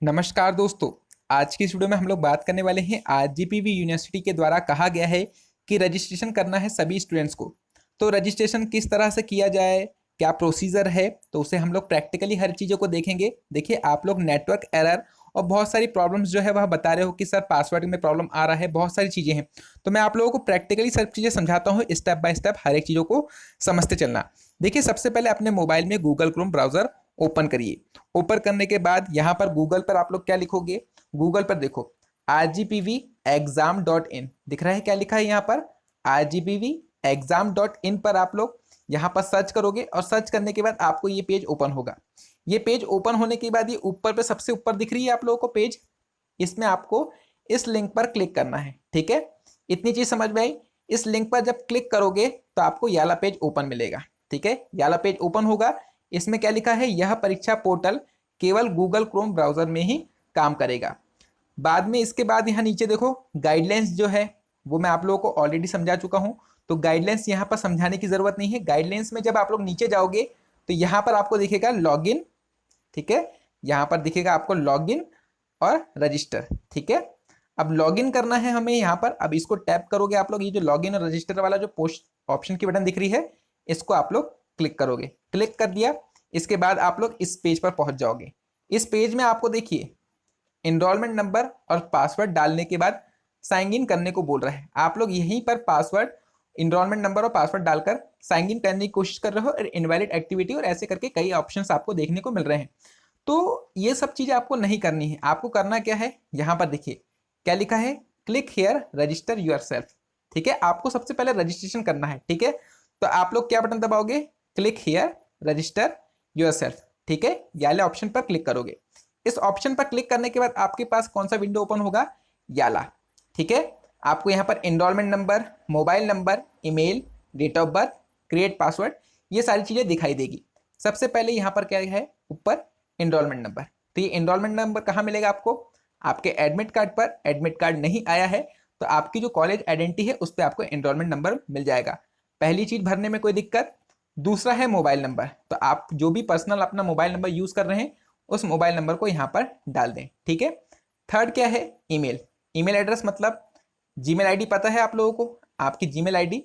नमस्कार दोस्तों। आज की इस वीडियो में हम लोग बात करने वाले हैं आरजीपीवी यूनिवर्सिटी के द्वारा कहा गया है कि रजिस्ट्रेशन करना है सभी स्टूडेंट्स को। तो रजिस्ट्रेशन किस तरह से किया जाए, क्या प्रोसीजर है, तो उसे हम लोग प्रैक्टिकली हर चीज़ों को देखेंगे। देखिए, आप लोग नेटवर्क एरर और बहुत सारी प्रॉब्लम्स जो है वह बता रहे हो कि सर पासवर्ड में प्रॉब्लम आ रहा है, बहुत सारी चीज़ें हैं। तो मैं आप लोगों को प्रैक्टिकली सब चीज़ें समझाता हूँ, स्टेप बाय स्टेप हर एक चीज़ों को समझते चलना। देखिए, सबसे पहले अपने मोबाइल में गूगल क्रोम ब्राउज़र ओपन करिए। ओपन करने के बाद यहाँ पर गूगल पर आप लोग क्या लिखोगे, गूगल पर देखो rgpvexam.in दिख रहा है, क्या लिखा है यहाँ पर rgpvexam.in पर आप लोग यहाँ पर सर्च करोगे और सर्च करने के बाद आपको ये पेज ओपन होगा। ये पेज ओपन होने के बाद ये ऊपर पे सबसे ऊपर दिख रही है आप लोगों को पेज, इसमें आपको इस लिंक पर क्लिक करना है। ठीक है, इतनी चीज समझ में आई। इस लिंक पर जब क्लिक करोगे तो आपको ये वाला पेज ओपन मिलेगा। ठीक है, ये वाला पेज ओपन होगा। इसमें क्या लिखा है, यह परीक्षा पोर्टल केवल गूगल क्रोम ब्राउजर में ही काम करेगा। बाद में इसके बाद यहाँ नीचे देखो गाइडलाइंस जो है वो मैं आप लोगों को ऑलरेडी समझा चुका हूँ, तो गाइडलाइंस यहाँ पर समझाने की जरूरत नहीं है। गाइडलाइंस में जब आप लोग नीचे जाओगे तो यहाँ पर आपको दिखेगा लॉगिन। ठीक है, यहाँ पर दिखेगा आपको लॉगिन और रजिस्टर। ठीक है, अब लॉगिन करना है हमें यहाँ पर। अब इसको टैप करोगे आप लोग, ये जो लॉगिन और रजिस्टर वाला जो पोस्ट ऑप्शन की बटन दिख रही है इसको आप लोग क्लिक करोगे। क्लिक कर दिया, इसके बाद आप लोग इस पेज पर पहुंच जाओगे। इस पेज में आपको देखिए इनरोलमेंट नंबर और पासवर्ड डालने के बाद साइन इन करने को बोल रहा है। आप लोग यहीं पर पासवर्ड, इनरोलमेंट नंबर और पासवर्ड डालकर साइन इन करने की कोशिश कर रहे हो और इनवैलिड एक्टिविटी और ऐसे करके कई ऑप्शंस आपको देखने को मिल रहे हैं। तो ये सब चीज़ें आपको नहीं करनी है। आपको करना क्या है, यहाँ पर देखिए क्या लिखा है, क्लिक हियर रजिस्टर यूरसेल्फ। ठीक है, आपको सबसे पहले रजिस्ट्रेशन करना है। ठीक है, तो आप लोग क्या बटन दबाओगे, क्लिक हियर रजिस्टर योरसेल्फ। ठीक है, ये वाले ऑप्शन पर क्लिक करोगे। इस ऑप्शन पर क्लिक करने के बाद आपके पास कौन सा विंडो ओपन होगा, याला। ठीक है, आपको यहाँ पर enrolment number, mobile number, email, date of birth, create password, ये सारी चीज़ें दिखाई देगी। सबसे पहले यहाँ पर क्या है, ऊपर एनरोलमेंट नंबर। तो ये एनरोलमेंट नंबर कहाँ मिलेगा आपको, आपके एडमिट कार्ड पर। एडमिट कार्ड नहीं आया है तो आपकी जो कॉलेज आइडेंटिटी है उस पर आपको एनरोलमेंट नंबर मिल जाएगा। पहली चीज़ भरने में कोई दिक्कत। दूसरा है मोबाइल नंबर, तो आप जो भी पर्सनल अपना मोबाइल नंबर यूज़ कर रहे हैं उस मोबाइल नंबर को यहाँ पर डाल दें। ठीक है, थर्ड क्या है, ईमेल। ईमेल एड्रेस मतलब जीमेल आईडी पता है आप लोगों को, आपकी जीमेल आईडी,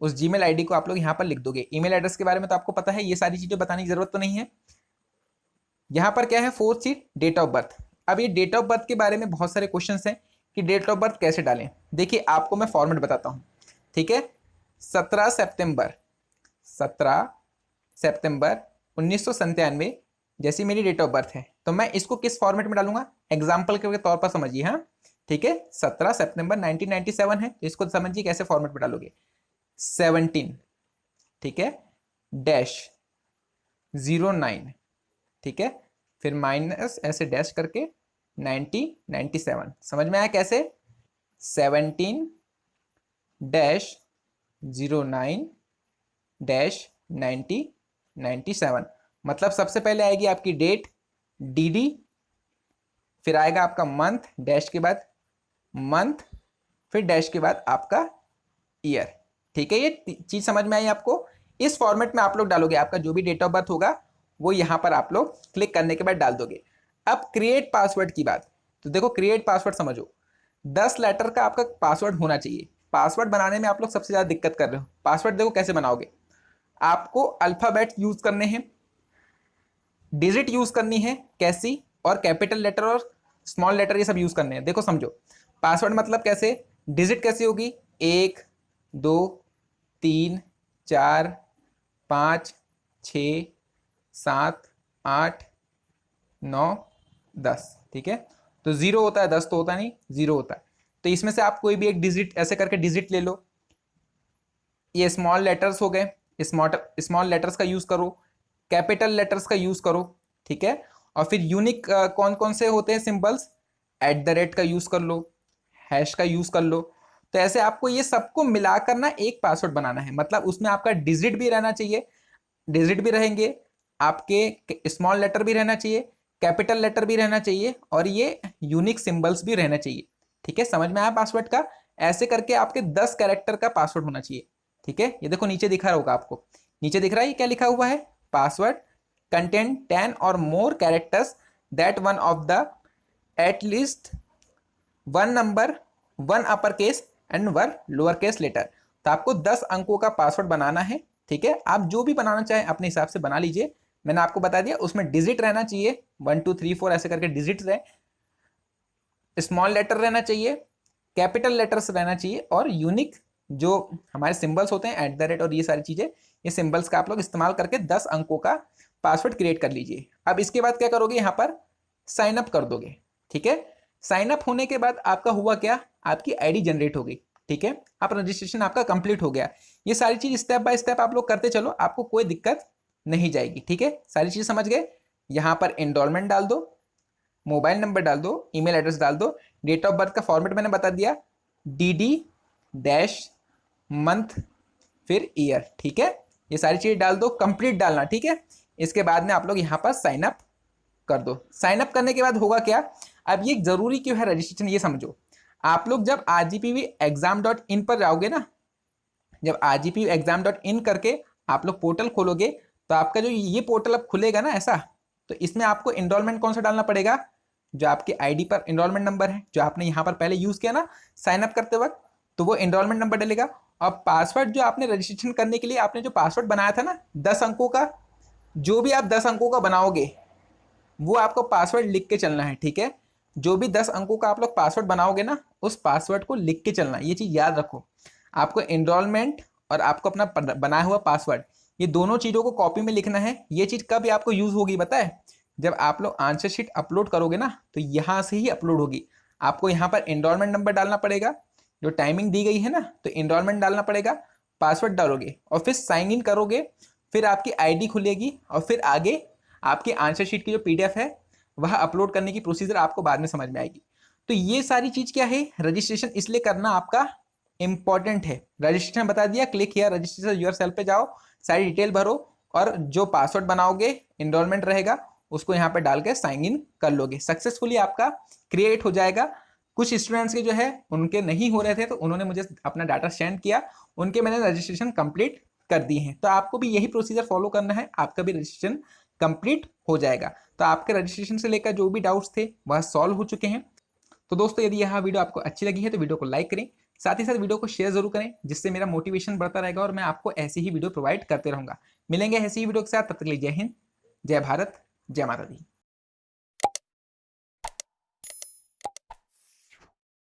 उस जीमेल आईडी को आप लोग यहाँ पर लिख दोगे। ईमेल एड्रेस के बारे में तो आपको पता है, ये सारी चीज़ें बताने की जरूरत तो नहीं है। यहाँ पर क्या है, फोर्थ चीज डेट ऑफ बर्थ। अब ये डेट ऑफ बर्थ के बारे में बहुत सारे क्वेश्चंस हैं कि डेट ऑफ बर्थ कैसे डालें। देखिए, आपको मैं फॉर्मेट बताता हूँ। ठीक है, 17 सितंबर 1997 जैसी मेरी डेट ऑफ बर्थ है, तो मैं इसको किस फॉर्मेट में डालूंगा, एग्जाम्पल के तौर पर समझिए। हाँ, ठीक है, 17 सितंबर 1997 है तो इसको समझिए कैसे फॉर्मेट में डालोगे। 17, ठीक है, -09, ठीक है, फिर माइनस ऐसे डैश करके 1997। समझ में आया कैसे, 17-09-1997। मतलब सबसे पहले आएगी आपकी डेट, डीडी, फिर आएगा आपका मंथ, डैश के बाद मंथ, फिर डैश के बाद आपका ईयर। ठीक है, ये चीज समझ में आई आपको। इस फॉर्मेट में आप लोग डालोगे, आपका जो भी डेट ऑफ बर्थ होगा वो यहां पर आप लोग क्लिक करने के बाद डाल दोगे। अब क्रिएट पासवर्ड की बात, तो देखो क्रिएट पासवर्ड समझो, 10 लेटर का आपका पासवर्ड होना चाहिए। पासवर्ड बनाने में आप लोग सबसे ज़्यादा दिक्कत कर रहे हो। पासवर्ड देखो कैसे बनाओगे, आपको अल्फ़ाबेट यूज़ करने हैं, डिजिट यूज़ करनी है कैसी, और कैपिटल लेटर और स्मॉल लेटर ये सब यूज़ करने हैं। देखो समझो, पासवर्ड मतलब कैसे, डिजिट कैसी होगी, 1 2 3 4 5 6 7 8 9 10। ठीक है, तो 0 होता है, 10 तो होता नहीं, 0 होता है। तो इसमें से आप कोई भी एक डिजिट ऐसे करके डिजिट ले लो। ये स्मॉल लेटर्स हो गए, स्मॉल लेटर्स का यूज़ करो, कैपिटल लेटर्स का यूज़ करो। ठीक है, और फिर यूनिक कौन कौन से होते हैं सिंबल्स, @ का यूज़ कर लो, हैश का यूज़ कर लो। तो ऐसे आपको ये सबको मिलाकर ना एक पासवर्ड बनाना है। मतलब उसमें आपका डिजिट भी रहना चाहिए, डिजिट भी रहेंगे, आपके स्मॉल लेटर भी रहना चाहिए, कैपिटल लेटर भी रहना चाहिए, और ये यूनिक सिंबल्स भी रहना चाहिए। ठीक है, समझ में आया पासवर्ड का। ऐसे करके आपके 10 कैरेक्टर का पासवर्ड होना चाहिए। ठीक है, ये देखो नीचे दिखा रहा होगा आपको, नीचे दिख रहा है ये क्या लिखा हुआ है, पासवर्ड कंटेंट 10 और more characters that one of the at least 1 number, 1 upper case and 1 lower case letter. तो आपको 10 अंकों का पासवर्ड बनाना है, ठीक है। आप जो भी बनाना चाहें अपने हिसाब से बना लीजिए, मैंने आपको बता दिया। उसमें डिजिट रहना चाहिए 1 2 3 4 ऐसे करके डिजिट रहे, स्मॉल लेटर रहना चाहिए, कैपिटल लेटर्स रहना चाहिए, और यूनिक जो हमारे सिंबल्स होते हैं @ और ये सारी चीज़ें, ये सिंबल्स का आप लोग इस्तेमाल करके 10 अंकों का पासवर्ड क्रिएट कर लीजिए। अब इसके बाद क्या करोगे, यहाँ पर साइन अप कर दोगे, ठीक है। साइन अप होने के बाद आपका हुआ क्या, आपकी आईडी जनरेट हो गई, ठीक है। आप रजिस्ट्रेशन आपका कंप्लीट हो गया। ये सारी चीज़ स्टेप बाय स्टेप आप लोग करते चलो, आपको कोई दिक्कत नहीं जाएगी, ठीक है। सारी चीज़ समझ गए। यहाँ पर एनरोलमेंट डाल दो, मोबाइल नंबर डाल दो, ईमेल एड्रेस डाल दो, डेट ऑफ बर्थ का फॉर्मेट मैंने बता दिया, DD डैश मंथ फिर ईयर, ठीक है। ये सारी चीज़ डाल दो, कंप्लीट डालना, ठीक है। इसके बाद में आप लोग यहाँ पर साइन अप कर दो। साइन अप करने के बाद होगा क्या, अब ये जरूरी क्यों है रजिस्ट्रेशन, ये समझो। आप लोग जब rgpvexam.in पर जाओगे ना, जब rgpvexam.in करके आप लोग पोर्टल खोलोगे, तो आपका जो ये पोर्टल अब खुलेगा ना ऐसा, तो इसमें आपको एनरोलमेंट कौन सा डालना पड़ेगा, जो आपके आईडी पर एनरोलमेंट नंबर है, जो आपने यहाँ पर पहले यूज़ किया ना साइन अप करते वक्त, तो वो एनरोलमेंट नंबर डलेगा। और पासवर्ड जो आपने रजिस्ट्रेशन करने के लिए आपने जो पासवर्ड बनाया था ना 10 अंकों का, जो भी आप 10 अंकों का बनाओगे वो आपको पासवर्ड लिख के चलना है, ठीक है। जो भी 10 अंकों का आप लोग पासवर्ड बनाओगे ना, उस पासवर्ड को लिख के चलना, ये चीज़ याद रखो। आपको एनरोलमेंट और आपको अपना बनाया हुआ पासवर्ड, ये दोनों चीज़ों को कॉपी में लिखना है। ये चीज़ कब आपको यूज़ होगी पता है, जब आप लोग आंसर शीट अपलोड करोगे ना, तो यहाँ से ही अपलोड होगी। आपको यहाँ पर एनरोलमेंट नंबर डालना पड़ेगा, जो टाइमिंग दी गई है ना, तो एनरोलमेंट डालना पड़ेगा, पासवर्ड डालोगे और फिर साइन इन करोगे, फिर आपकी आईडी खुलेगी, और फिर आगे आपके आंसर शीट की जो PDF है वह अपलोड करने की प्रोसीजर आपको बाद में समझ में आएगी। तो ये सारी चीज़ क्या है, रजिस्ट्रेशन इसलिए करना आपका इंपॉर्टेंट है। रजिस्ट्रेशन बता दिया, क्लिक किया रजिस्ट्रेशन योरसेल्फ पे जाओ, सारी डिटेल भरो, और जो पासवर्ड बनाओगे एनरोलमेंट रहेगा उसको यहाँ पे डाल के साइन इन कर लोगे, सक्सेसफुली आपका क्रिएट हो जाएगा। कुछ स्टूडेंट्स के जो है उनके नहीं हो रहे थे, तो उन्होंने मुझे अपना डाटा सेंड किया, उनके मैंने रजिस्ट्रेशन कंप्लीट कर दिए हैं। तो आपको भी यही प्रोसीजर फॉलो करना है, आपका भी रजिस्ट्रेशन कंप्लीट हो जाएगा। तो आपके रजिस्ट्रेशन से लेकर जो भी डाउट्स थे वह सॉल्व हो चुके हैं। तो दोस्तों यदि यह वीडियो आपको अच्छी लगी है तो वीडियो को लाइक करें, साथ ही साथ वीडियो को शेयर जरूर करें, जिससे मेरा मोटिवेशन बढ़ता रहेगा और मैं आपको ऐसी ही वीडियो प्रोवाइड करते रहूंगा। मिलेंगे ऐसी ही वीडियो के साथ, तब तक के लिए जय हिंद, जय भारत, जय माता दी।